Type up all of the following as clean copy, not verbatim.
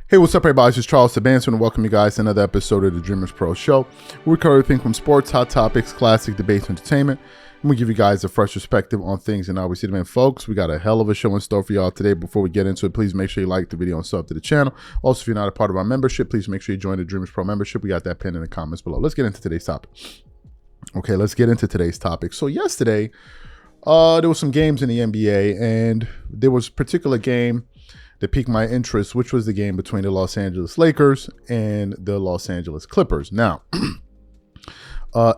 Hey, what's up, everybody? This is Charles Sabanson, and welcome you guys to another episode of the Dreamers Pro Show. We cover everything from sports, hot topics, classic debates, entertainment, and we give you guys a fresh perspective on things and how we see them. And folks, we got a hell of a show in store for y'all today. Before we get into it, please make sure you like the video and sub to the channel. Also, if you're not a part of our membership, please make sure you join the Dreamers Pro membership. We got that pinned in the comments below. Let's get into today's topic. Okay, let's get into today's topic. So yesterday, there was some games in the NBA, and there was a particular game that piqued my interest, which was the game between the Los Angeles Lakers and the Los Angeles Clippers. Now,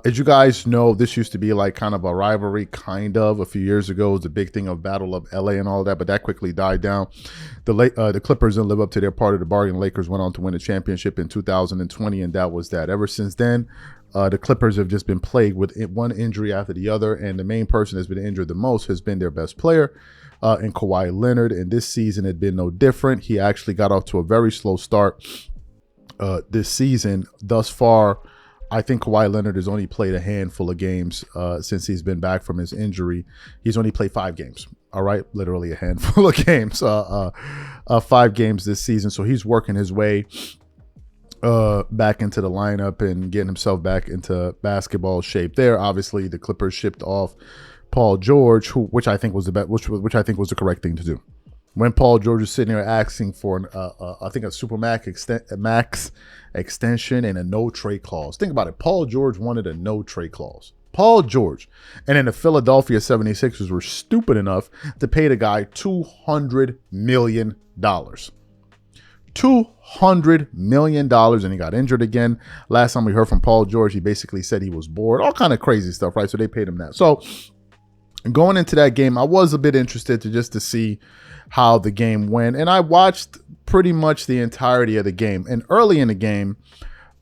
as you guys know, this used to be like kind of a rivalry, a few years ago. It was the big thing of Battle of LA and all that, but that quickly died down. The Clippers didn't live up to their part of the bargain. The Lakers went on to win a championship in 2020, and that was that. Ever since then, the Clippers have just been plagued with one injury after the other, and the main person that's been injured the most has been their best player, in Kawhi Leonard. And this season had been no different. He actually got off to a very slow start this season. Thus far, I think Kawhi Leonard has only played a handful of games since he's been back from his injury. He's only played 5 games. All right, literally a handful of games. 5 games this season. So he's working his way back into the lineup and getting himself back into basketball shape there. Obviously, the Clippers shipped off Paul George, which I think was the best, which I think was the correct thing to do. When Paul George was sitting there asking for I think a supermax max extension and a no trade clause. Think about it. Paul George wanted a no trade clause. Paul George. And then the Philadelphia 76ers were stupid enough to pay the guy $200 million. $200 million, and he got injured again. Last time we heard from Paul George, he basically said he was bored. All kind of crazy stuff, right? So they paid him that. So going into that game, I was a bit interested to see how the game went, and I watched pretty much the entirety of the game. And early in the game,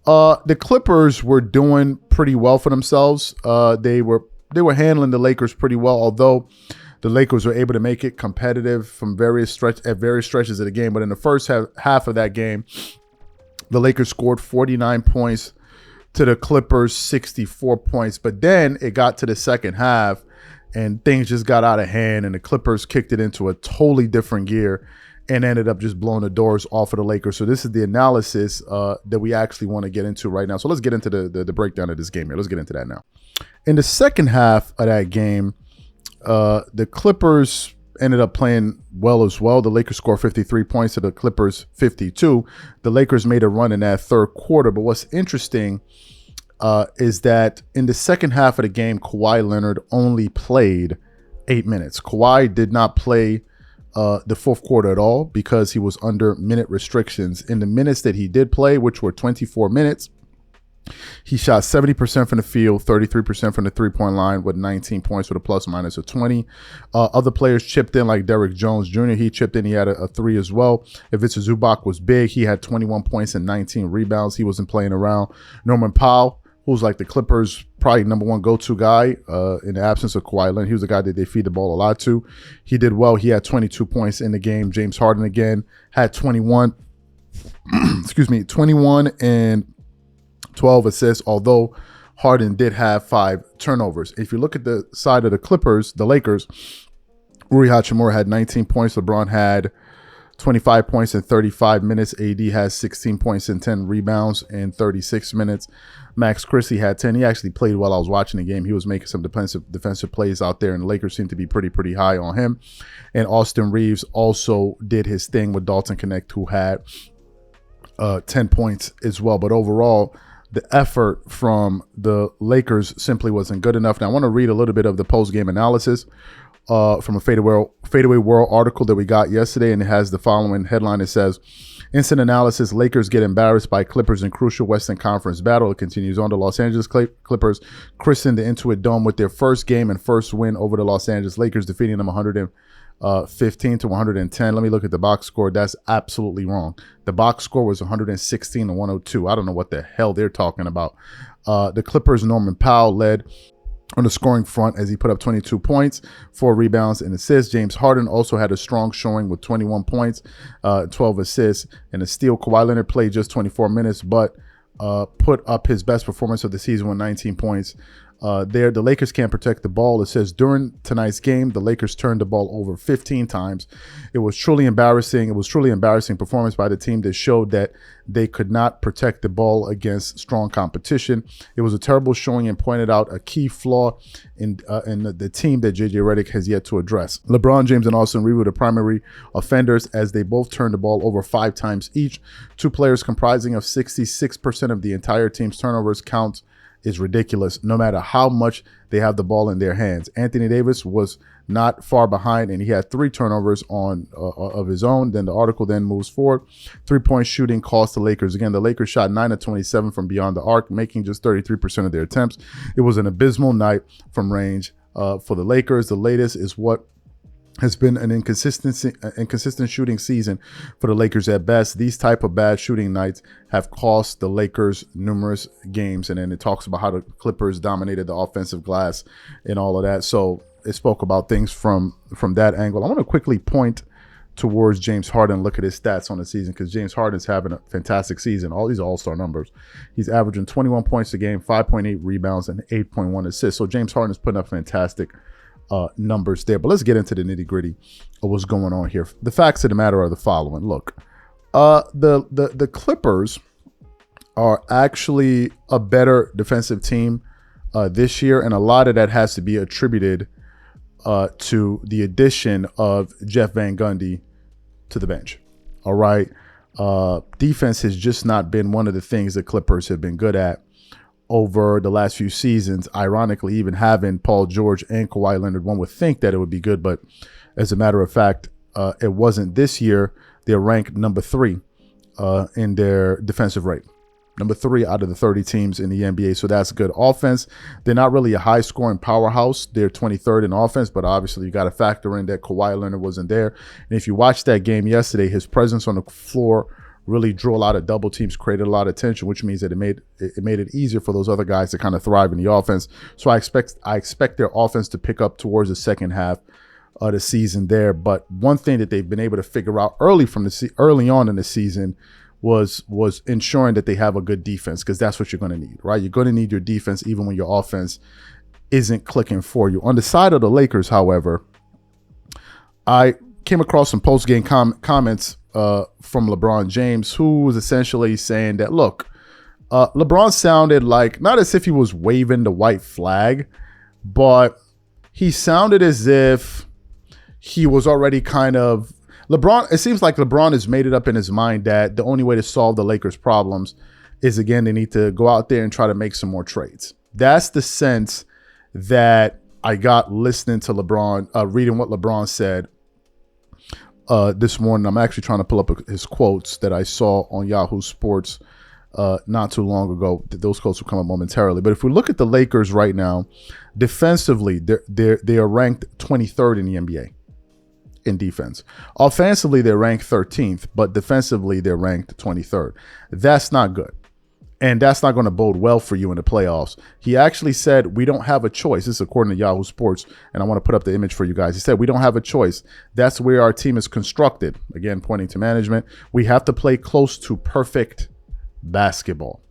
the Clippers were doing pretty well for themselves. They were handling the Lakers pretty well, although the Lakers were able to make it competitive from various stretches of the game. But in the first half of that game, the Lakers scored 49 points to the Clippers 64 points. But then it got to the second half, and things just got out of hand, and the Clippers kicked it into a totally different gear and ended up just blowing the doors off of the Lakers. So this is the analysis that we actually want to get into right now. So let's get into the breakdown of this game here. Let's get into that now. In the second half of that game, the Clippers ended up playing well as well. The Lakers scored 53 points to the Clippers 52. The Lakers made a run in that third quarter. But what's interesting is that in the second half of the game, Kawhi Leonard only played 8 minutes. Kawhi did not play the fourth quarter at all because he was under minute restrictions. In the minutes that he did play, which were 24 minutes, he shot 70% from the field, 33% from the three-point line with 19 points with a plus-minus of 20. Other players chipped in, like Derrick Jones Jr. He chipped in. He had a 3 as well. Ivica Zubac was big. He had 21 points and 19 rebounds. He wasn't playing around. Norman Powell, who's like the Clippers' probably number one go-to guy in the absence of Kawhi Leonard. He was the guy that they feed the ball a lot to. He did well. He had 22 points in the game. James Harden again had 21. 21 and 12 assists, although Harden did have 5 turnovers. If you look at the side of the Lakers, Rui Hachimura had 19 points. LeBron had 25 points in 35 minutes. AD has 16 points and 10 rebounds in 36 minutes. Max Christie had 10. He actually played well. I was watching the game. He was making some defensive plays out there, and the Lakers seemed to be pretty high on him. And Austin Reeves also did his thing with Dalton Connect, who had 10 points as well. But overall, the effort from the Lakers simply wasn't good enough. Now, I want to read a little bit of the post-game analysis from a Fadeaway World article that we got yesterday, and it has the following headline. It says, "Instant analysis, Lakers get embarrassed by Clippers in crucial Western Conference battle." It continues on. The Los Angeles Clippers christened the Intuit Dome with their first game and first win over the Los Angeles Lakers, defeating them 115 to 110. Let me look at the box score. That's absolutely wrong. The box score was 116 to 102. I don't know what the hell they're talking about. The Clippers' Norman Powell led on the scoring front as he put up 22 points, 4 rebounds and assists. James Harden also had a strong showing with 21 points, 12 assists, and a steal. Kawhi Leonard played just 24 minutes, but put up his best performance of the season with 19 points, The Lakers can't protect the ball. It says during tonight's game, the Lakers turned the ball over 15 times. It was truly embarrassing. It was truly embarrassing performance by the team that showed that they could not protect the ball against strong competition. It was a terrible showing and pointed out a key flaw in the team that JJ Redick has yet to address. LeBron James and Austin Reeves were the primary offenders as they both turned the ball over 5 times each. Two players comprising of 66% of the entire team's turnovers count is ridiculous, no matter how much they have the ball in their hands. Anthony Davis was not far behind, and he had 3 turnovers of his own. Then the article then moves forward. 3-point shooting cost the Lakers. Again, the Lakers shot 9 of 27 from beyond the arc, making just 33% of their attempts. It was an abysmal night from range for the Lakers. The latest is what has been an inconsistent shooting season for the Lakers at best. These type of bad shooting nights have cost the Lakers numerous games. And then it talks about how the Clippers dominated the offensive glass and all of that. So it spoke about things from that angle. I want to quickly point towards James Harden, look at his stats on the season, because James Harden's having a fantastic season. All these all-star numbers. He's averaging 21 points a game, 5.8 rebounds, and 8.1 assists. So James Harden is putting up fantastic numbers there. But let's get into the nitty-gritty of what's going on here. The facts of the matter are the following. Look, the Clippers are actually a better defensive team this year, and a lot of that has to be attributed to the addition of Jeff Van Gundy to the bench. All right. Defense has just not been one of the things the Clippers have been good at over the last few seasons. Ironically, even having Paul George and Kawhi Leonard, one would think that it would be good, but as a matter of fact, it wasn't. This year, they're ranked number 3 in their defensive rate. Number 3 out of the 30 teams in the NBA, so that's good. Offense, they're not really a high-scoring powerhouse. They're 23rd in offense, but obviously you got to factor in that Kawhi Leonard wasn't there. And if you watched that game yesterday, his presence on the floor really drew a lot of double teams, created a lot of tension, which means that it made it easier for those other guys to kind of thrive in the offense. So I expect their offense to pick up towards the second half of the season there. But one thing that they've been able to figure out early on in the season was ensuring that they have a good defense, because that's what you're going to need, right? You're going to need your defense even when your offense isn't clicking for you. On the side of the Lakers, however, I came across some post-game comments from LeBron James, who was essentially saying that, look, LeBron sounded like, not as if he was waving the white flag, but he sounded as if he was already kind of, it seems like LeBron has made it up in his mind that the only way to solve the Lakers' problems is, again, they need to go out there and try to make some more trades. That's the sense that I got listening to LeBron, reading what LeBron said this morning. I'm actually trying to pull up his quotes that I saw on Yahoo Sports not too long ago. Those quotes will come up momentarily. But if we look at the Lakers right now, defensively, they are ranked 23rd in the NBA in defense. Offensively, they're ranked 13th, but defensively, they're ranked 23rd. That's not good. And that's not going to bode well for you in the playoffs. He actually said, we don't have a choice. This is according to Yahoo Sports, and I want to put up the image for you guys. He said, we don't have a choice. That's where our team is constructed. Again, pointing to management. We have to play close to perfect basketball,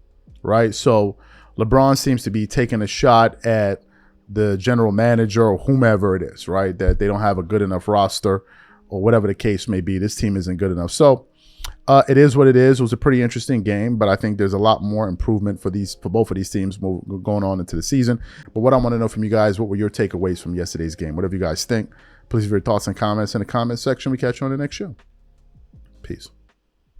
right? So LeBron seems to be taking a shot at the general manager or whomever it is, right? That they don't have a good enough roster or whatever the case may be. This team isn't good enough. So it is what it is. It was a pretty interesting game, but I think there's a lot more improvement for both of these teams going on into the season. But what I want to know from you guys, what were your takeaways from yesterday's game? Whatever you guys think, please leave your thoughts and comments in the comment section. We catch you on the next show. Peace.